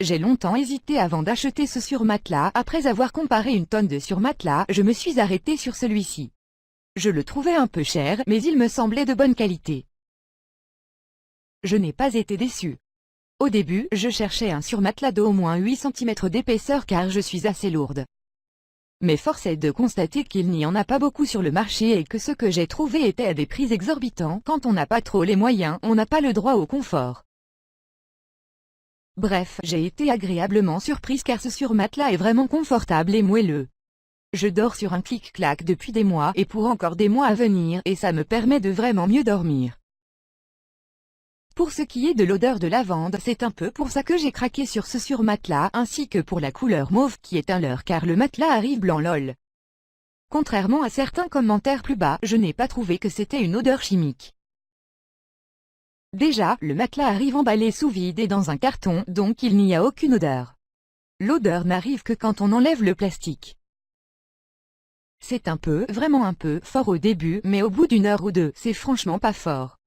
J'ai longtemps hésité avant d'acheter ce surmatelas. Après avoir comparé une tonne de surmatelas, je me suis arrêté sur celui-ci. Je le trouvais un peu cher, mais il me semblait de bonne qualité. Je n'ai pas été déçu. Au début, je cherchais un surmatelas d'au moins 8 cm d'épaisseur car je suis assez lourde. Mais force est de constater qu'il n'y en a pas beaucoup sur le marché et que ce que j'ai trouvé était à des prix exorbitants. Quand on n'a pas trop les moyens, on n'a pas le droit au confort. Bref, j'ai été agréablement surprise car ce surmatelas est vraiment confortable et moelleux. Je dors sur un clic-clac depuis des mois et pour encore des mois à venir et ça me permet de vraiment mieux dormir. Pour ce qui est de l'odeur de lavande, c'est un peu pour ça que j'ai craqué sur ce surmatelas ainsi que pour la couleur mauve qui est un leurre car le matelas arrive blanc lol. Contrairement à certains commentaires plus bas, je n'ai pas trouvé que c'était une odeur chimique. Déjà, le matelas arrive emballé sous vide et dans un carton, donc il n'y a aucune odeur. L'odeur n'arrive que quand on enlève le plastique. C'est vraiment un peu, fort au début, mais au bout d'une heure ou deux, c'est franchement pas fort.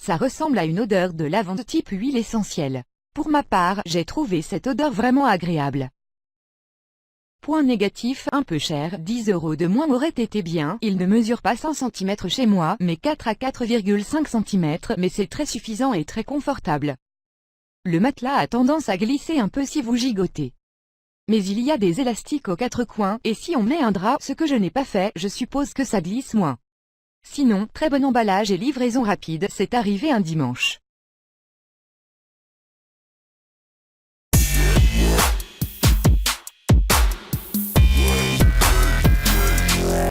Ça ressemble à une odeur de lavande type huile essentielle. Pour ma part, j'ai trouvé cette odeur vraiment agréable. Point négatif, un peu cher, 10 € de moins aurait été bien, il ne mesure pas 5 cm chez moi, mais 4 à 4,5 cm, mais c'est très suffisant et très confortable. Le matelas a tendance à glisser un peu si vous gigotez. Mais il y a des élastiques aux quatre coins, et si on met un drap, ce que je n'ai pas fait, je suppose que ça glisse moins. Sinon, très bon emballage et livraison rapide, c'est arrivé un dimanche.